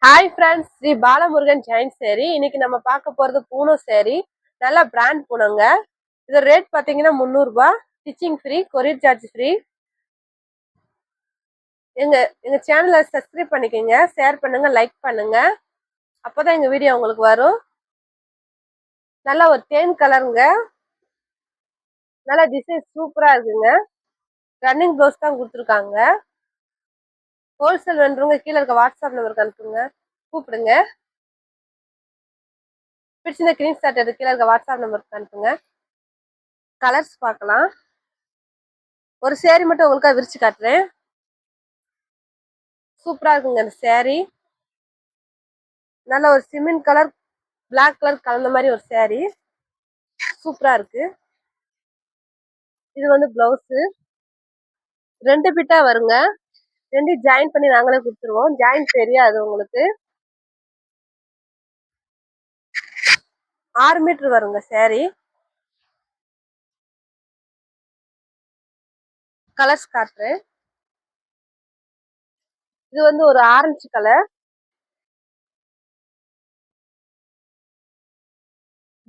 Hi friends, Sri Balamurugan Jain சேரி. இன்னைக்கு நம்ம பார்க்க போறது பூனோ சேரி. நல்ல பிராண்ட் பூனோங்க. இது ரேட் பாத்தீங்கன்னா 300 ரூபாய். Stitching free, courier charge free. எங்க எங்க சேனலை சப்ஸ்கிரைப் பண்ணிக்கோங்க, ஷேர் பண்ணுங்க, லைக் பண்ணுங்க. அப்பதான் எங்க வீடியோ உங்களுக்கு வரும். நல்ல ஒரு தேன் கலருங்க. நல்ல டிசைன் சூப்பரா இருக்குங்க. ரன்னிங் ப்ளவுஸ் தான் கொடுத்துருக்காங்க. ஹோல்சேல் வேணுறவங்க கீழே இருக்க வாட்ஸ்அப் நம்பருக்கு அனுப்புங்க, கூப்பிடுங்க. பிடிச்சிருந்த ஸ்கிரீன்ஷாட் எடுத்து கீழே இருக்க வாட்ஸ்அப் நம்பருக்கு அனுப்புங்க. கலர்ஸ் பார்க்கலாம். ஒரு சேரீ மட்டும் உங்களுக்காக விரிச்சு காட்டுறேன். சூப்பரா இருக்குங்க இந்த சேரீ. நல்ல ஒரு சிமெண்ட் கலர், பிளாக் கலர் கலந்த மாதிரி ஒரு சேரீ. சூப்பரா இருக்கு. இது வந்து பிளவுஸ். 2 பிட்டா வருங்க. 2 ஜாயின் பண்ணி நாங்களே கொடுத்துருவோம். ஜாயின் தெரியாது உங்களுக்கு. 6 மீட்டர் வருங்க சேரீ. கலர்ஸ் காட்டுறேன். இது வந்து ஒரு ஆரஞ்சு கலர்.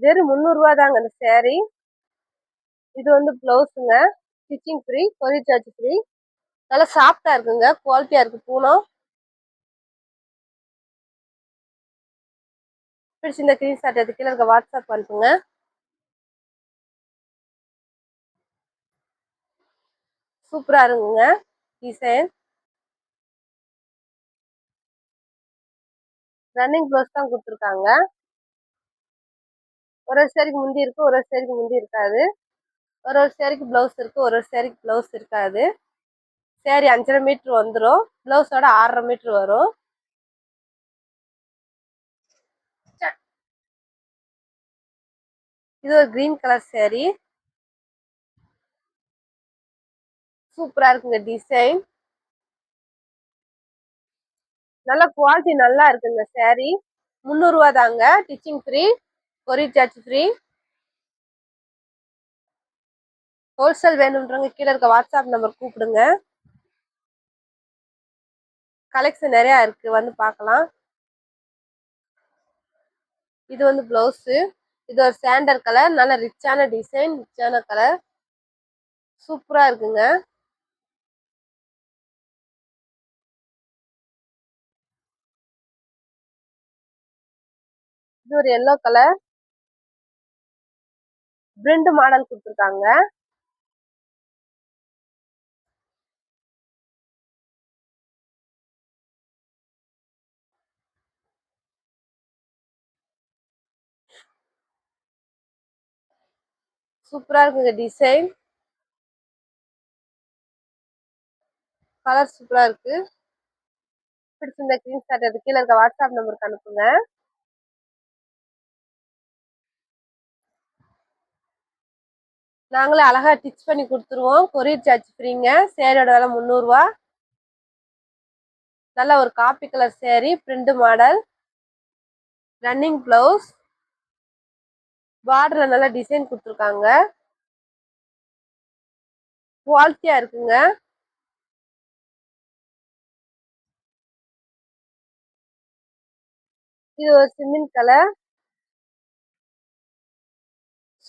வெறும் 300 ரூபாய் தாங்க இந்த சேரீ. இது வந்து பிளவுஸுங்க. Stitching free, courier charge free. நல்லா சாஃப்டா இருக்குங்க, குவாலிட்டியா இருக்கு பூனோ. பிடிச்சி இந்த ஸ்கிரீன்ஷாட் எடுத்து கீழே இருக்க வாட்ஸ்அப் அனுப்புங்க. சூப்பரா இருக்குங்க டிசைன். ரன்னிங் ப்ளவுஸ் தான் கொடுத்துருக்காங்க. ஒரு சேரீக்கு முந்தி இருக்கு, ஒரு சேரீக்கு முந்தி இருக்காது. ஒரு சேரீக்கு பிளவுஸ் இருக்கு, ஒரு சேரீக்கு பிளவுஸ் இருக்காது. சேரீ 5.5 மீட்டர் வந்துடும். பிளவுஸோட 6.5 மீட்டர் வரும். இது ஒரு கிரீன் கலர் சேரீ. சூப்பரா இருக்குங்க டிசைன். நல்ல குவாலிட்டி நல்லா இருக்குங்க சேரீ. 300 ரூபா தாங்க. Stitching free, courier charge free. Wholesale வேணும்ன்றவங்க கீழே இருக்க வாட்ஸ்அப் நம்பர் கூப்பிடுங்க. கலெக்ஷன் நிறைய இருக்கு, வந்து பார்க்கலாம். இது வந்து பிளவுஸ். இது ஒரு சாண்டல் கலர். நல்ல ரிச்சான டிசைன், ரிச்சான கலர். சூப்பரா இருக்குங்க. இது ஒரு எல்லோ கலர். பிரிண்ட் மாடல் கொடுத்துருக்காங்க. சூப்பரா இருக்குங்க டிசைன். கலர் சூப்பரா இருக்கு. பிடிச்சிருந்த ஸ்கிரீன்ஷாட் எடுத்து கீழே இருக்க வாட்ஸ்அப் நம்பருக்கு அனுப்புங்க. நாங்களே அழகா ஸ்டிச் பண்ணி கொடுத்துருவோம். Courier charge ஃப்ரீங்க. சேரீயோட விலை 300 ரூபா. நல்ல ஒரு coffee colour sari, print model, running blouse. பார்டர்ல நல்ல டிசைன் கொடுத்துருக்காங்க. குவாலிட்டியா இருக்குங்க. இது ஒரு சிமெண்ட் கலர்.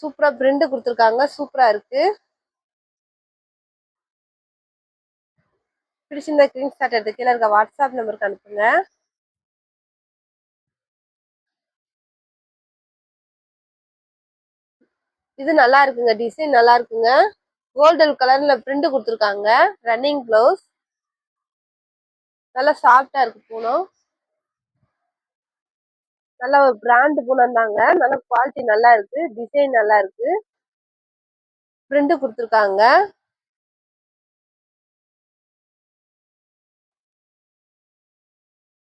சூப்பரா பிரிண்ட் கொடுத்துருக்காங்க. சூப்பரா இருக்கு. பிடிச்சிருந்த ஸ்கிரீன்ஷாட் எடுத்து கீழே இருக்க வாட்ஸ்அப் நம்பருக்கு அனுப்புங்க. இது நல்லா இருக்குங்க, டிசைன் நல்லா இருக்குங்க. கோல்டன் கலர்ல பிரிண்ட் கொடுத்துருக்காங்க. Running blouse. நல்லா சாஃப்டா இருக்கு பூனம். நல்ல ஒரு பிராண்ட் பூனம் தாங்க. நல்ல குவாலிட்டி நல்லா இருக்கு, டிசைன் நல்லா இருக்கு. பிரிண்ட் கொடுத்துருக்காங்க.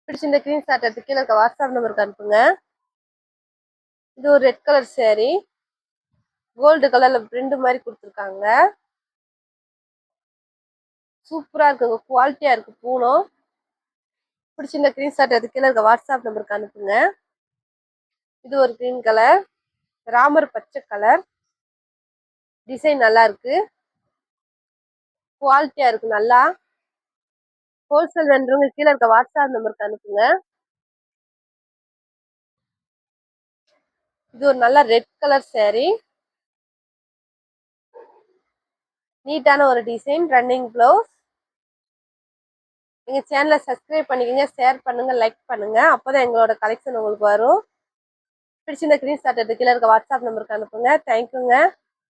பிடிச்சிருந்த ஸ்கிரீன்ஷாட் எடுத்து கீழே இருக்க வாட்ஸ்அப் நம்பருக்கு அனுப்புங்க. இது ஒரு ரெட் கலர் சேரீ. கோல்டு கலர்ல பிரிண்ட் மாதிரி கொடுத்துருக்காங்க. சூப்பரா இருக்குங்க, குவாலிட்டியா இருக்கு பூனம். பிடிச்சிருந்த ஸ்கிரீன்ஷாட் எடுத்து கீழே இருக்க வாட்ஸ்அப் நம்பருக்கு அனுப்புங்க. இது ஒரு கிரீன் கலர், ராமர் பச்சை கலர். டிசைன் நல்லா இருக்கு, குவாலிட்டியா இருக்கு நல்லா. ஹோல்சேல் வேணுறவங்க கீழே இருக்க வாட்ஸ்அப் நம்பருக்கு அனுப்புங்க. இது ஒரு நல்ல ரெட் கலர் saree. நீட்டான ஒரு டிசைன், ரன்னிங் ப்ளவுஸ். எங்க சேனலை சப்ஸ்கிரைப் பண்ணிக்கங்க, ஷேர் பண்ணுங்க, லைக் பண்ணுங்க. அப்போதான் எங்களோட கலெக்ஷன் உங்களுக்கு வரும். பிடிச்சிருந்த ஸ்கிரீன்ஷாட் எடுத்து கீழே இருக்க வாட்ஸ்அப் நம்பருக்கு அனுப்புங்க. தேங்க்யூங்க.